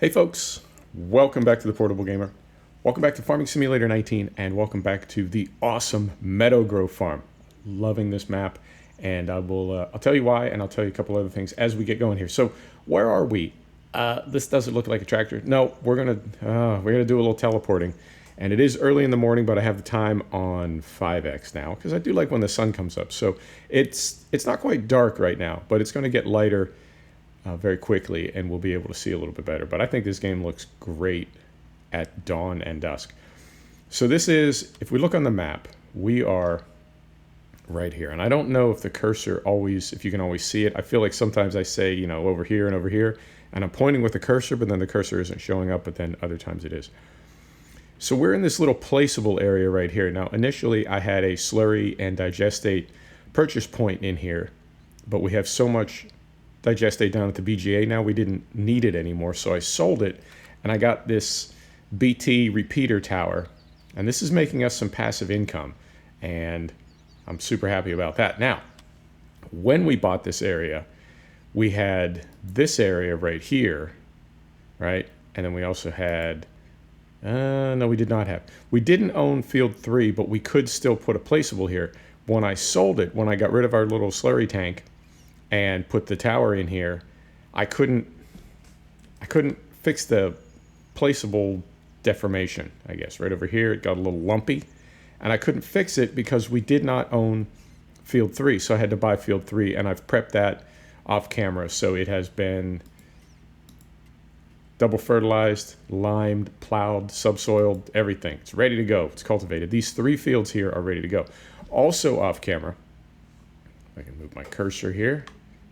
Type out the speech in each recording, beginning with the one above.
Hey folks, welcome back to the Portable Gamer. Welcome back to Farming Simulator 19 and welcome back to the awesome Meadowgrove farm. Loving this map, and I'll tell you why, and I'll tell you a couple other things as we get going here. So where are we? This doesn't look like a tractor. No, we're gonna do a little teleporting, and it is early in the morning, but I have the time on 5x now because I do like when the sun comes up. So it's not quite dark right now, but it's going to get lighter very quickly, and we'll be able to see a little bit better. But I think this game looks great at dawn and dusk. So this is, if we look on the map, we are right here. And I don't know if the cursor always, if you can always see it. I feel like sometimes I say, you know, over here, and I'm pointing with the cursor, but then the cursor isn't showing up, but then other times it is. So we're in this little placeable area right here. Now, initially I had a slurry and digestate purchase point in here, but we have so much digestate down at the BGA now, we didn't need it anymore. So I sold it, and I got this BT repeater tower, and this is making us some passive income, and I'm super happy about that. Now, when we bought this area, we had this area right here, right? And then we also had, no, we did not have. We didn't own field 3, but we could still put a placeable here. When I sold it, when I got rid of our little slurry tank and put the tower in here, I couldn't fix the placeable deformation, I guess. Right over here, it got a little lumpy, and I couldn't fix it because we did not own field 3, so I had to buy field 3, and I've prepped that off camera, so it has been double fertilized, limed, plowed, subsoiled, everything. It's ready to go. It's cultivated. These 3 fields here are ready to go. Also off camera, I can move my cursor here.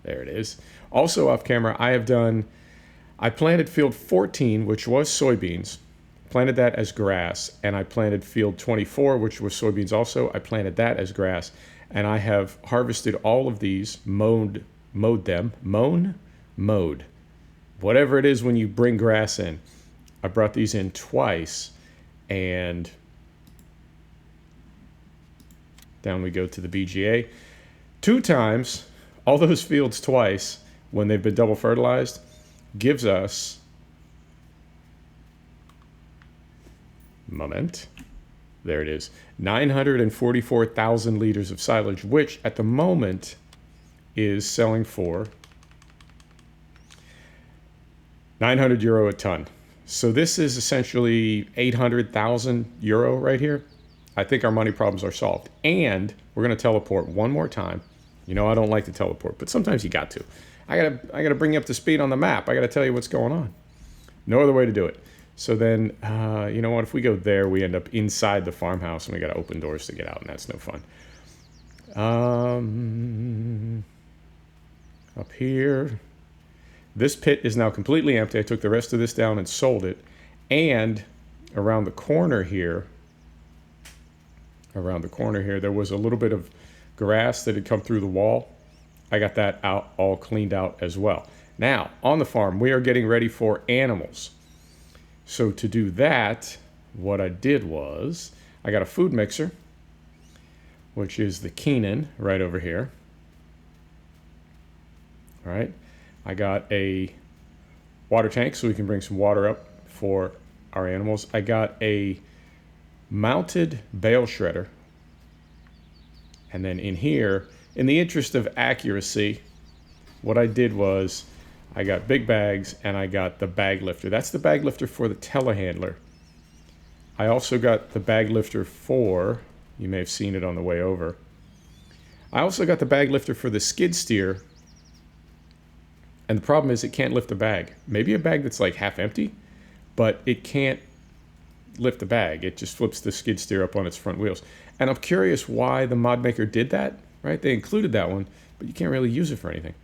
There it is. Also off camera, I planted field 14, which was soybeans, planted that as grass, and I planted field 24, which was soybeans also. I planted that as grass, and I have harvested all of these, mowed, whatever it is when you bring grass in. I brought these in twice, and down we go to the BGA. 2 times, all those fields twice, when they've been double fertilized, gives us, there it is, 944,000 liters of silage, which at the moment is selling for 900 euro a ton. So this is essentially 800,000 euro right here. I think our money problems are solved. And we're going to teleport one more time. You know, I don't like to teleport, but sometimes you got to. I gotta bring you up to speed on the map. I gotta tell you what's going on. No other way to do it. So then, you know what? If we go there, we end up inside the farmhouse, and we gotta open doors to get out, and that's no fun. Up here, this pit is now completely empty. I took the rest of this down and sold it. And around the corner here, there was a little bit of grass that had come through the wall. I got that out, all cleaned out as well. Now, on the farm, we are getting ready for animals. So to do that, what I did was, I got a food mixer, which is the Keenan right over here. All right. I got a water tank so we can bring some water up for our animals. I got a mounted bale shredder. And then in here, in the interest of accuracy, what I did was I got big bags and I got the bag lifter. That's the bag lifter for the telehandler. I also got the bag lifter for, you may have seen it on the way over. I also got the bag lifter for the skid steer. And the problem is it can't lift a bag. Maybe a bag that's like half empty, but it can't lift the bag. It just flips the skid steer up on its front wheels. And I'm curious why the mod maker did that, right? They included that one, but you can't really use it for anything.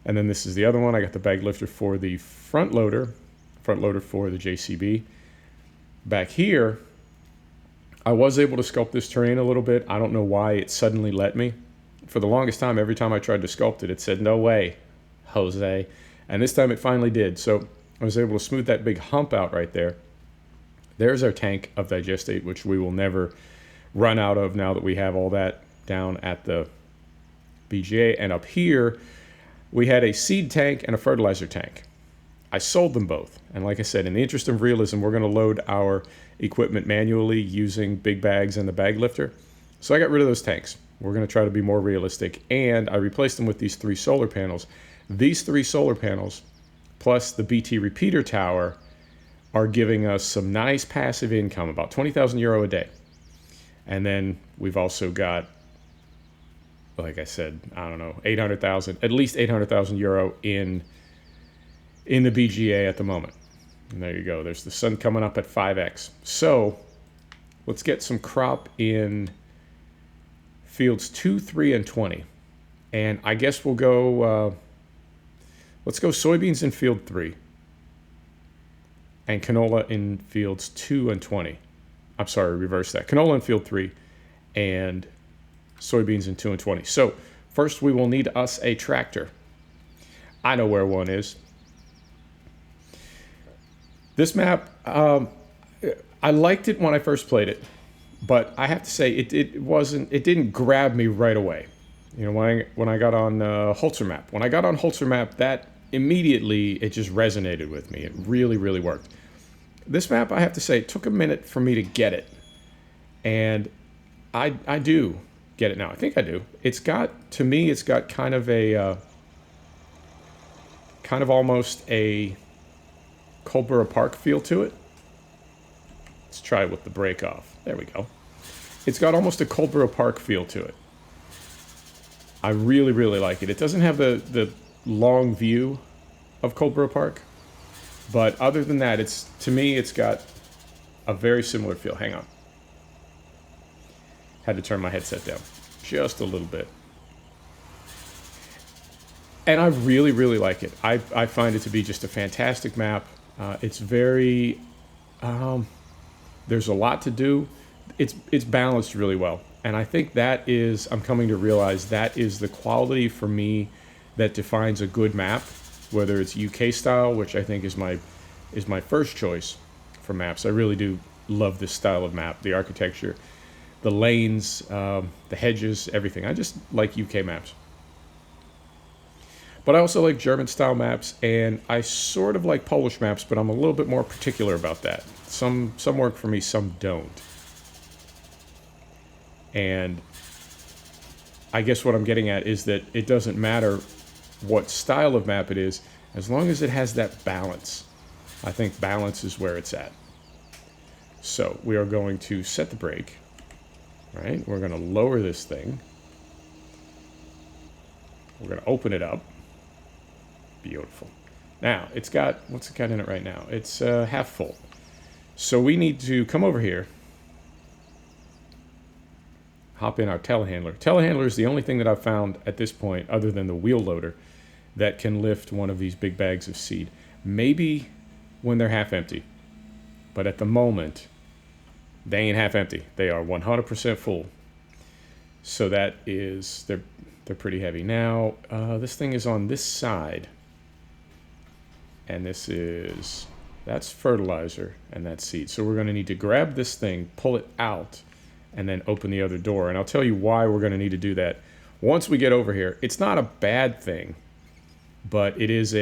And then this is the other one. I got the bag lifter for the front loader for the JCB. Back here, I was able to sculpt this terrain a little bit. I don't know why it suddenly let me. For the longest time, every time I tried to sculpt it, it said, no way, Jose. And this time it finally did. So I was able to smooth that big hump out right there. There's our tank of digestate, which we will never run out of now that we have all that down at the BGA. And up here, we had a seed tank and a fertilizer tank. I sold them both. And like I said, in the interest of realism, we're going to load our equipment manually using big bags and the bag lifter. So I got rid of those tanks. We're going to try to be more realistic. And I replaced them with these 3 solar panels. These 3 solar panels, plus the BT repeater tower, are giving us some nice passive income, about 20,000 euro a day. And then we've also got, like I said, I don't know, 800,000, at least 800,000 euro in the BGA at the moment. And there you go. There's the sun coming up at 5x. So let's get some crop in fields 2, 3, and 20. And I guess we'll go, let's go soybeans in field 3 and canola in fields 2 and 20. I'm sorry, reverse that. Canola in field 3 and soybeans in 2 and 20. So first we will need us a tractor. I know where one is. This map, I liked it when I first played it, but I have to say it didn't grab me right away. You know, when I got on Holzer map. When I got on Holzer map, that immediately it just resonated with me. It really, really worked. This map, I have to say, it took a minute for me to get it. And I do get it now. I think I do. It's got, to me, it's got kind of a, kind of almost a Coldborough Park feel to it. Let's try it with the brake off. There we go. It's got almost a Coldborough Park feel to it. I really, really like it. It doesn't have the long view of Coldborough Park. But other than that, to me, it's got a very similar feel. Hang on. Had to turn my headset down just a little bit. And I really, really like it. I find it to be just a fantastic map. It's very, there's a lot to do. It's balanced really well. And I think that is, I'm coming to realize that is the quality for me that defines a good map, whether it's UK style, which I think is my first choice for maps. I really do love this style of map, the architecture, the lanes, the hedges, everything. I just like UK maps. But I also like German style maps, and I sort of like Polish maps, but I'm a little bit more particular about that. Some work for me, some don't. And I guess what I'm getting at is that it doesn't matter what style of map it is, as long as it has that balance. I think balance is where it's at. So we are going to set the brake, right? We're going to lower this thing. We're going to open it up. Beautiful. Now, it's got, what's it got in it right now? It's half full. So we need to come over here, hop in our telehandler. Telehandler is the only thing that I've found at this point, other than the wheel loader, that can lift one of these big bags of seed. Maybe when they're half empty. But at the moment, they ain't half empty. They are 100% full. So that is, they're pretty heavy. Now, this thing is on this side. And this is, that's fertilizer and that's seed. So we're going to need to grab this thing, pull it out, and then open the other door. And I'll tell you why we're going to need to do that once we get over here. It's not a bad thing, but it is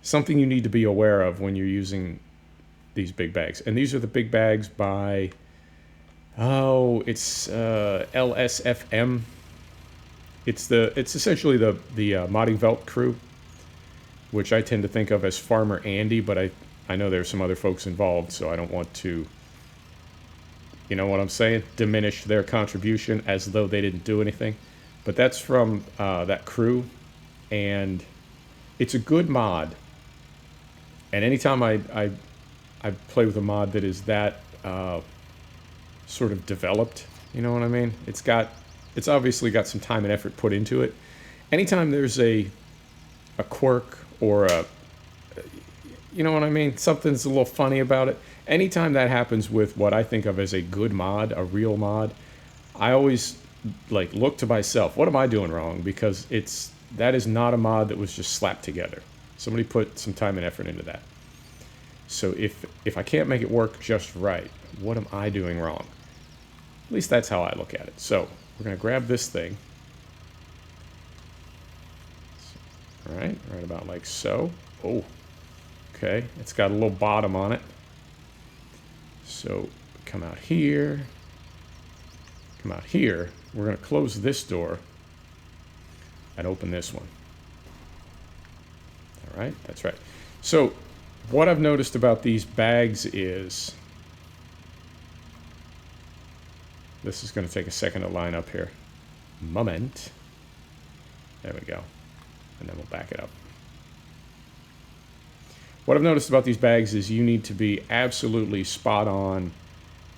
something you need to be aware of when you're using these big bags. And these are the big bags by, it's LSFM. It's essentially the Meadowgrove crew, which I tend to think of as Farmer Andy, but I know there's some other folks involved, so I don't want to, you know what I'm saying, diminish their contribution as though they didn't do anything. But that's from that crew, and it's a good mod. And anytime I play with a mod that is that sort of developed, you know what I mean? It's obviously got some time and effort put into it. Anytime there's a quirk or you know what I mean? Something's a little funny about it. Anytime that happens with what I think of as a good mod, a real mod, I always look to myself, what am I doing wrong? Because that is not a mod that was just slapped together. Somebody put some time and effort into that. So if I can't make it work just right, what am I doing wrong? At least that's how I look at it. So we're going to grab this thing. All right about like so. Oh, Okay, it's got a little bottom on it. So come out here. Come out here. We're going to close this door and open this one. All right, that's right. So what I've noticed about these bags is, this is going to take a second to line up here. Moment. There we go. And then we'll back it up. What I've noticed about these bags is you need to be absolutely spot on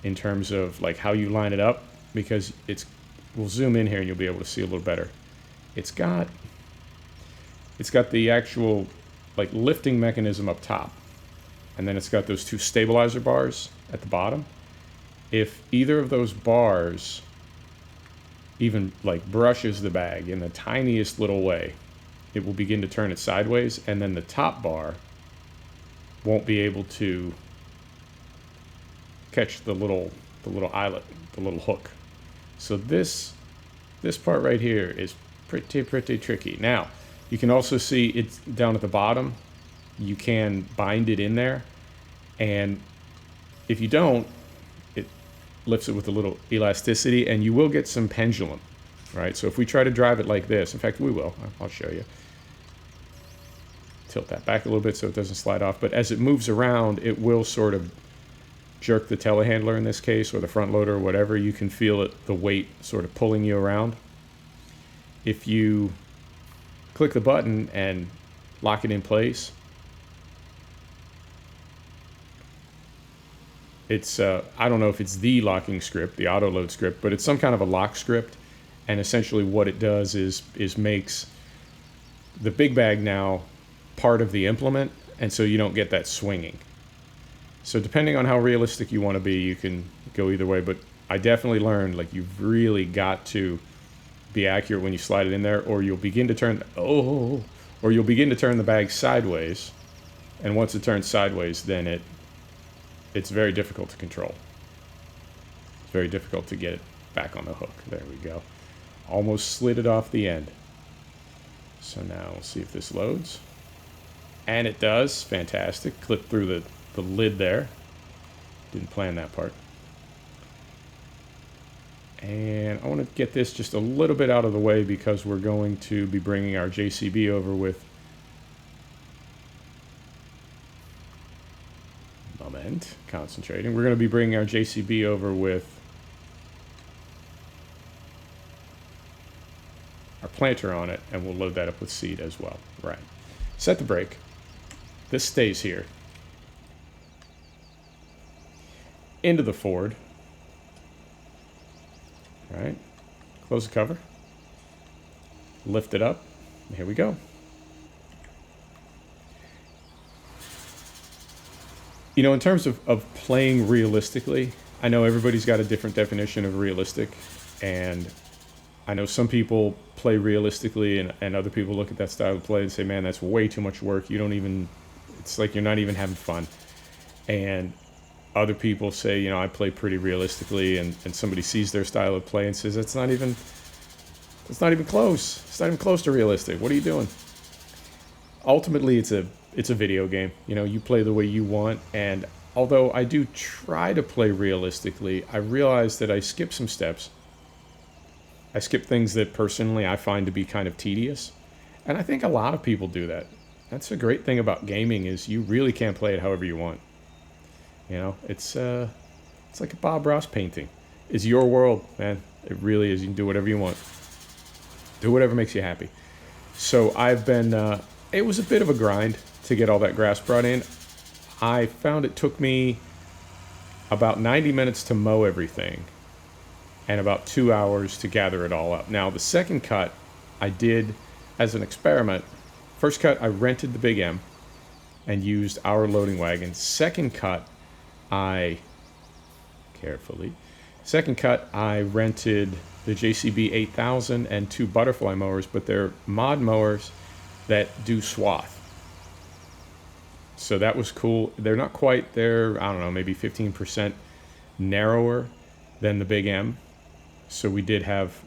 in terms of like how you line it up, because it's, we'll zoom in here and you'll be able to see a little better. It's got the actual like lifting mechanism up top, and then it's got those two stabilizer bars at the bottom. If either of those bars even like brushes the bag in the tiniest little way, it will begin to turn it sideways, and then the top bar won't be able to catch the little eyelet, the little hook. So this part right here is pretty tricky. Now, you can also see it's down at the bottom. You can bind it in there, and if you don't, it lifts it with a little elasticity, and you will get some pendulum, right? So if we try to drive it like this, in fact, we will. I'll show you. Tilt that back a little bit so it doesn't slide off. But as it moves around, it will sort of jerk the telehandler in this case, or the front loader, or whatever. You can feel it, the weight sort of pulling you around. If you click the button and lock it in place, it's, I don't know if it's the locking script, the auto load script, but it's some kind of a lock script. And essentially what it does is makes the big bag now part of the implement, and so you don't get that swinging. So depending on how realistic you want to be, you can go either way, but I definitely learned, like, you've really got to be accurate when you slide it in there, or you'll begin to turn, or you'll begin to turn the bag sideways, and once it turns sideways, then it's very difficult to control. It's very difficult to get it back on the hook. There we go. Almost slid it off the end. So now we'll see if this loads. And it does. Fantastic. Clip through the lid there. Didn't plan that part. And I want to get this just a little bit out of the way because we're going to be bringing our JCB over with concentrating. We're going to be bringing our JCB over with our planter on it, and we'll load that up with seed as well. Right. Set the brake. This stays here. Into the Ford. Right. Close the cover. Lift it up. Here we go. You know, in terms of playing realistically, I know everybody's got a different definition of realistic, and I know some people play realistically and other people look at that style of play and say, man, that's way too much work. You don't even, it's like you're not even having fun. And other people say, you know, I play pretty realistically, and somebody sees their style of play and says, it's not even close. It's not even close to realistic. What are you doing? Ultimately, it's a video game. You know, you play the way you want, and although I do try to play realistically, I realize that I skip some steps. I skip things that personally I find to be kind of tedious, and I think a lot of people do that. That's a great thing about gaming, is you really can't play it however you want. You know, it's like a Bob Ross painting. It's your world, man. It really is. You can do whatever you want. Do whatever makes you happy. So I've been, it was a bit of a grind to get all that grass brought in. I found it took me about 90 minutes to mow everything and about 2 hours to gather it all up. Now, the second cut I did as an experiment. First cut, I rented the Big M and used our loading wagon. Second cut, I rented the JCB 8000 and 2 butterfly mowers, but they're mod mowers that do swath. So that was cool. They're not quite, they're, I don't know, maybe 15% narrower than the Big M. So we did have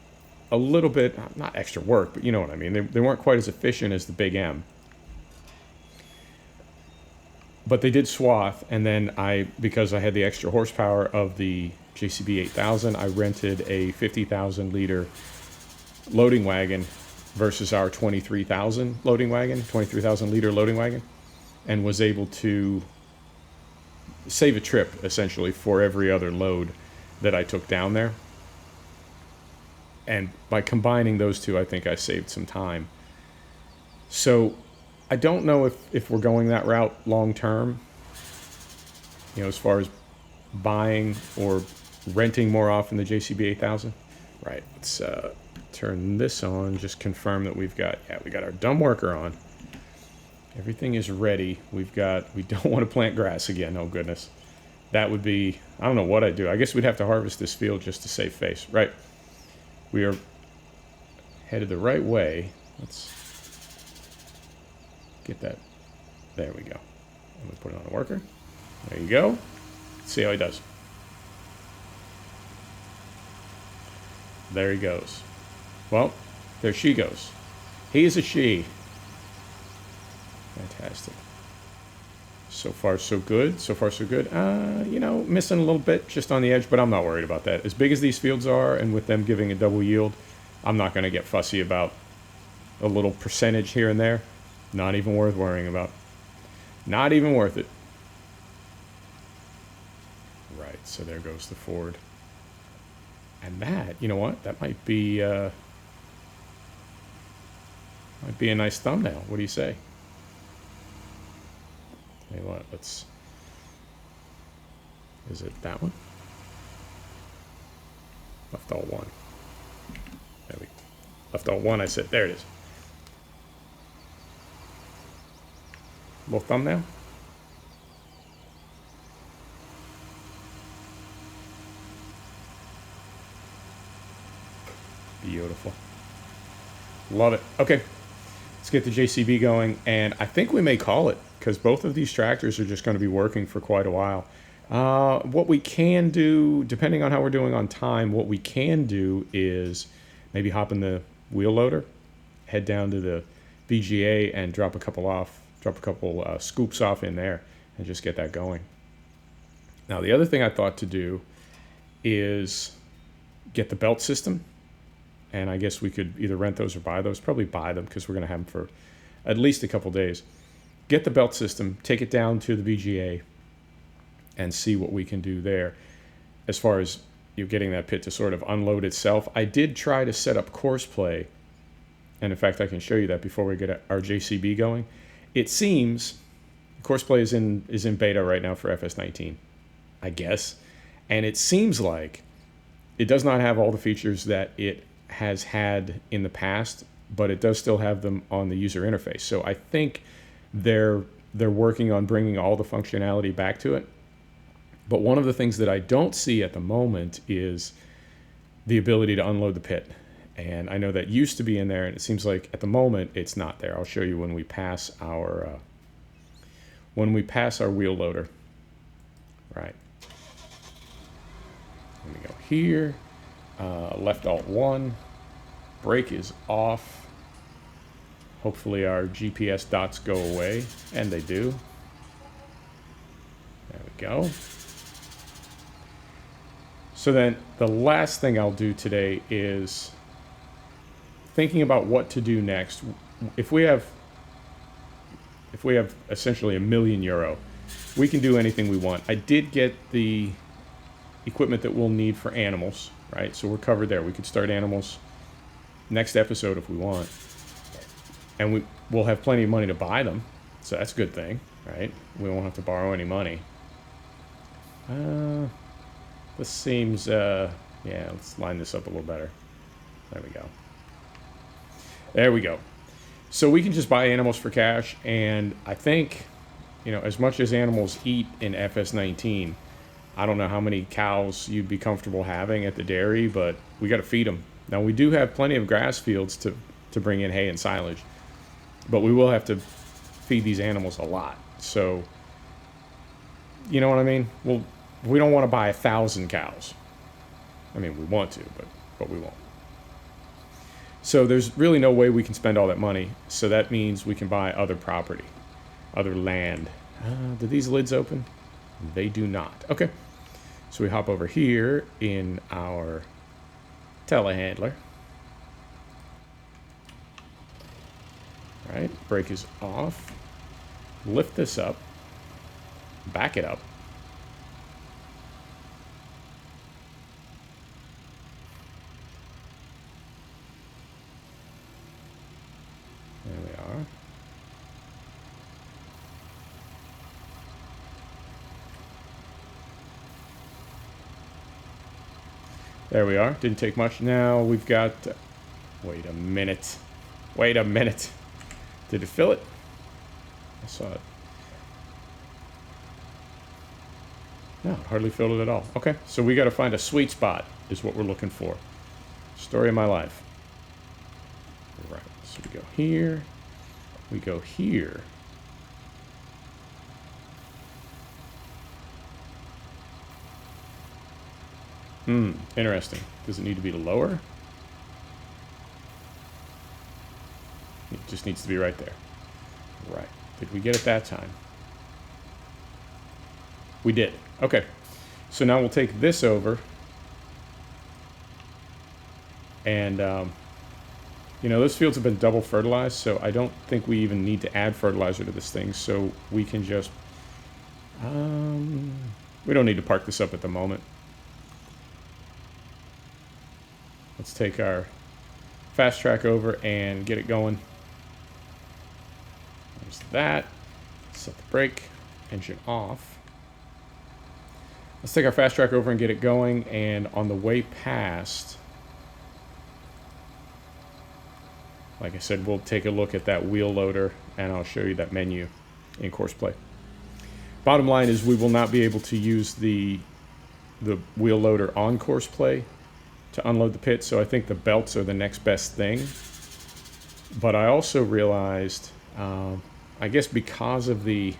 a little bit, not extra work, but you know what I mean. They weren't quite as efficient as the Big M. But they did swath, and then because I had the extra horsepower of the JCB 8000, I rented a 50,000 liter loading wagon versus our 23,000 loading wagon, 23,000 liter loading wagon, and was able to save a trip essentially for every other load that I took down there. And by combining those two, I think I saved some time. So I don't know if we're going that route long term, as far as buying or renting more often the JCB 8000. Right, let's turn this on, just confirm that we got our dumb worker on. Everything is ready. We don't want to plant grass again, oh goodness. That would be, I don't know what I'd do. I guess we'd have to harvest this field just to save face. Right, we are headed the right way. Let's get that. There we go. I'm going to put it on a worker. There you go. Let's see how he does. There he goes. Well, there she goes. He is a she. Fantastic. So far, so good. So far, so good. Missing a little bit just on the edge, but I'm not worried about that. As big as these fields are, and with them giving a double yield, I'm not going to get fussy about a little percentage here and there. Not even worth worrying about. Not even worth it. Right, so there goes the Ford. And that, you know what? That might be a nice thumbnail. What do you say? Tell you what, is it that one? Left all one. There we go. Left all one, I said. There it is. Little thumbnail. Beautiful. Love it. Okay. Let's get the JCB going, and I think we may call it, because both of these tractors are just going to be working for quite a while. What we can do, depending on how we're doing on time, what we can do is maybe hop in the wheel loader, head down to the VGA and drop a couple scoops off in there and just get that going. Now, the other thing I thought to do is get the belt system. And I guess we could either rent those or buy those. Probably buy them because we're going to have them for at least a couple days. Get the belt system, take it down to the VGA, and see what we can do there. As far as getting that pit to sort of unload itself, I did try to set up course play. And in fact, I can show you that before we get our JCB going. It seems course play is in beta right now for FS19, I guess. And it seems like it does not have all the features that it has had in the past, but it does still have them on the user interface. So I think they're working on bringing all the functionality back to it. But one of the things that I don't see at the moment is the ability to unload the pit. And I know that used to be in there, and it seems like at the moment it's not there. I'll show you when we pass our wheel loader. Right. Let me go here. Left Alt 1. Brake is off. Hopefully our GPS dots go away, and they do. There we go. So then the last thing I'll do today is thinking about what to do next. If we have essentially €1,000,000, we can do anything we want. I did get the equipment that we'll need for animals, right? So we're covered there. We could start animals next episode if we want. And we'll have plenty of money to buy them. So that's a good thing, right? We won't have to borrow any money. This seems, yeah, let's line this up a little better. There we go. There we go. So we can just buy animals for cash, and I think, as much as animals eat in FS19, I don't know how many cows you'd be comfortable having at the dairy, but we got to feed them. Now, we do have plenty of grass fields to bring in hay and silage, but we will have to feed these animals a lot. So, you know what I mean? Well, we don't want to buy 1,000 cows. I mean, we want to, but we won't. So there's really no way we can spend all that money. So that means we can buy other property, other land. Do these lids open? They do not. Okay. So we hop over here in our telehandler. All right, brake is off. Lift this up. Back it up. There we are. There we are. Didn't take much. Now we've got... wait a minute. Wait a minute. Did it fill it? I saw it. No, it hardly filled it at all. Okay, so we got to find a sweet spot is what we're looking for. Story of my life. Right, so we go here. We go here. Interesting. Does it need to be lower? It just needs to be right there. Right. Did we get it that time? We did. Okay. So now we'll take this over. And, you know, those fields have been double fertilized, so I don't think we even need to add fertilizer to this thing. So we can just... we don't need to park this up at the moment. Let's take our fast track over and get it going. There's that. Set the brake. Engine off. Let's take our fast track over and get it going. And on the way past, like I said, we'll take a look at that wheel loader and I'll show you that menu in course play. Bottom line is we will not be able to use the wheel loader on course play to unload the pit, so I think the belts are the next best thing. But I also realized, I guess because of the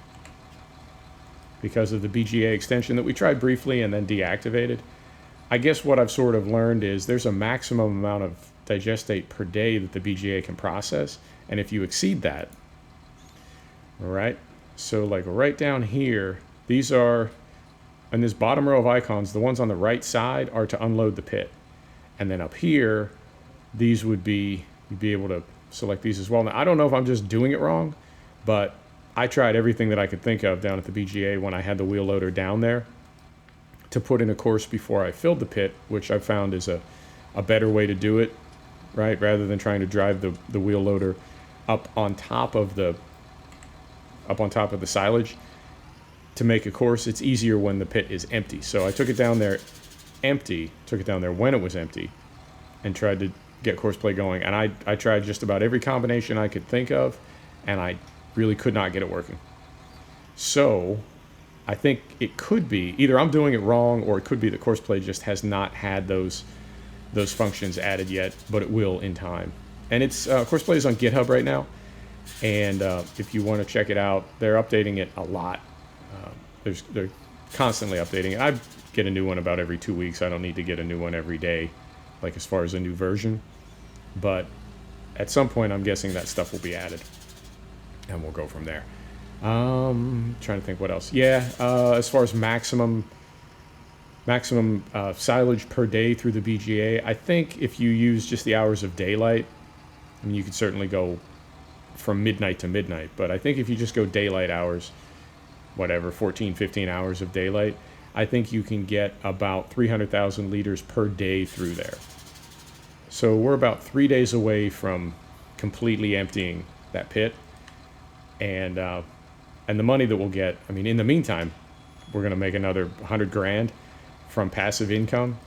BGA extension that we tried briefly and then deactivated, I guess what I've sort of learned is there's a maximum amount of digestate per day that the BGA can process, and if you exceed that, all right, so like right down here, these are, in this bottom row of icons, the ones on the right side are to unload the pit. And then up here, these would be, you'd be able to select these as well. Now, I don't know if I'm just doing it wrong, but I tried everything that I could think of down at the BGA when I had the wheel loader down there to put in a course before I filled the pit, which I found is a better way to do it, right? Rather than trying to drive the wheel loader up on top of the silage to make a course. It's easier when the pit is empty. So I took it down there empty, took it down there when it was empty, and tried to get course play going. And I tried just about every combination I could think of, and I really could not get it working. So I think it could be either I'm doing it wrong, or it could be that course play just has not had those functions added yet, but it will in time. And it's course play is on GitHub right now, and if you want to check it out, they're updating it a lot. They're constantly updating it. I get a new one about every 2 weeks. I don't need to get a new one every day, like as far as a new version. But at some point, I'm guessing that stuff will be added, and we'll go from there. Trying to think what else. Yeah, as far as maximum silage per day through the BGA, I think if you use just the hours of daylight, I mean, you could certainly go from midnight to midnight, but I think if you just go daylight hours, whatever, 14, 15 hours of daylight, I think you can get about 300,000 liters per day through there. So we're about 3 days away from completely emptying that pit. And the money that we'll get, I mean, in the meantime, we're going to make another 100 grand from passive income.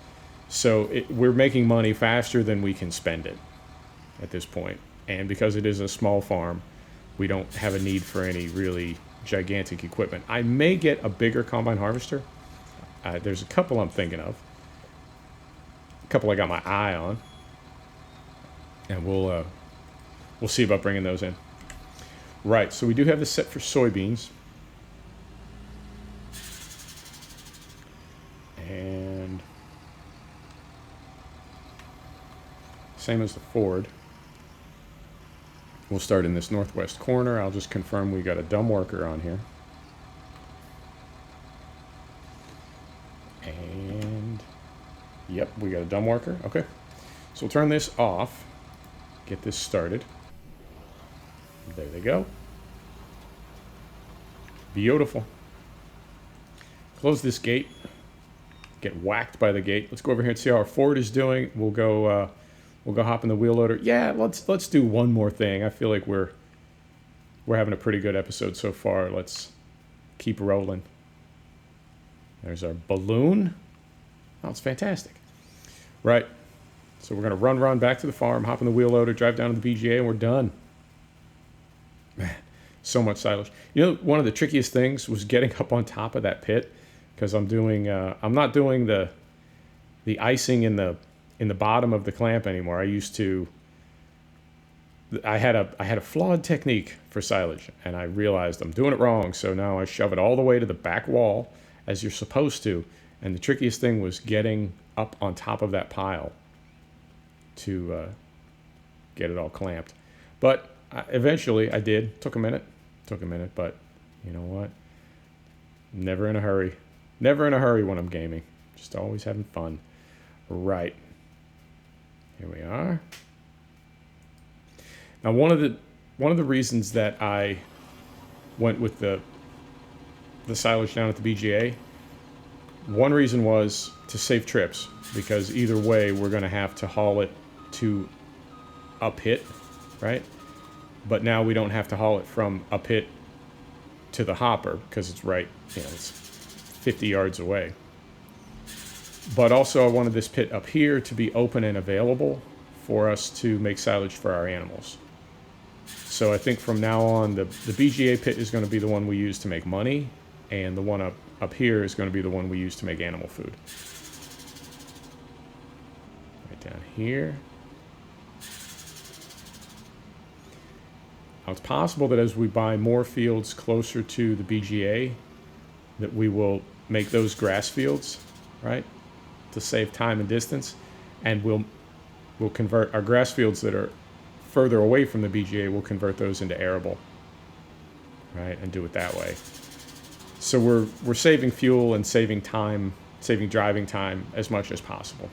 So we're making money faster than we can spend it at this point. And because it is a small farm, we don't have a need for any really gigantic equipment. I may get a bigger combine harvester. There's a couple I'm thinking of. A couple I got my eye on. And we'll see about bringing those in. Right, so we do have this set for soybeans. And same as the Ford. We'll start in this northwest corner. I'll just confirm we got a dumb worker on here. And, yep, we got a dumb worker. Okay. So we'll turn this off. Get this started. There they go. Beautiful. Close this gate. Get whacked by the gate. Let's go over here and see how our Ford is doing. We'll go hop in the wheel loader. Yeah, let's do one more thing. I feel like we're having a pretty good episode so far. Let's keep rolling. There's our balloon. Oh, it's fantastic. Right. So we're going to run back to the farm, hop in the wheel loader, drive down to the BGA, and we're done. Man, so much silage. You know, one of the trickiest things was getting up on top of that pit, because I'm not doing the icing in the bottom of the clamp anymore. I had a flawed technique for silage, and I realized I'm doing it wrong. So now I shove it all the way to the back wall, as you're supposed to. And the trickiest thing was getting up on top of that pile to get it all clamped. But eventually I did. Took a minute, but you know what? Never in a hurry. Never in a hurry when I'm gaming. Just always having fun. Right. Here we are. Now, one of the reasons that I went with the silage down at the BGA, one reason was to save trips, because either way we're going to have to haul it to a pit, right? But now we don't have to haul it from a pit to the hopper, because it's right, it's 50 yards away. But also I wanted this pit up here to be open and available for us to make silage for our animals. So I think from now on, the BGA pit is going to be the one we use to make money, and the one up here is going to be the one we use to make animal food. Right down here. Now, it's possible that as we buy more fields closer to the BGA, that we will make those grass fields, right, to save time and distance, and we'll convert our grass fields that are further away from the BGA. We'll convert those into arable, right, and do it that way. So we're saving fuel and saving time, saving driving time as much as possible.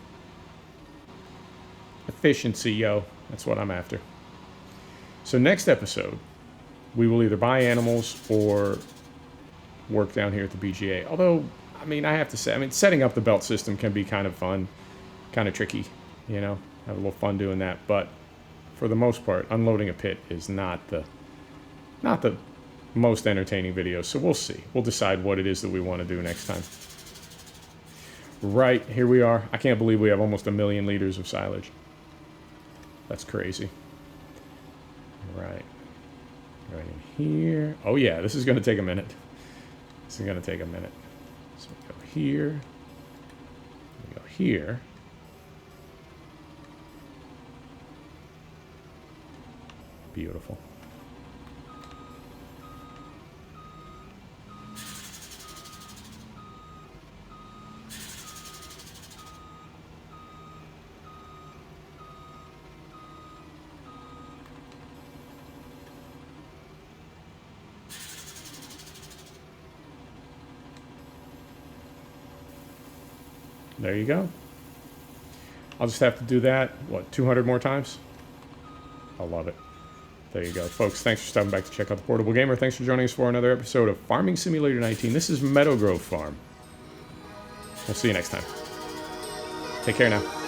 Efficiency, yo. That's what I'm after. So next episode, we will either buy animals or work down here at the BGA. Although, I mean, I have to say, setting up the belt system can be kind of fun, kind of tricky, have a little fun doing that. But for the most part, unloading a pit is not the most entertaining video. So we'll see. We'll decide what it is that we want to do next time. Right, here we are. I can't believe we have almost 1 million liters of silage. That's crazy. Right in here. Oh yeah, this is going to take a minute. So we go here. We go here. Beautiful. There you go. I'll just have to do that, 200 more times? I love it. There you go. Folks, thanks for stopping back to check out The Portable Gamer. Thanks for joining us for another episode of Farming Simulator 19. This is Meadowgrove Farm. We'll see you next time. Take care now.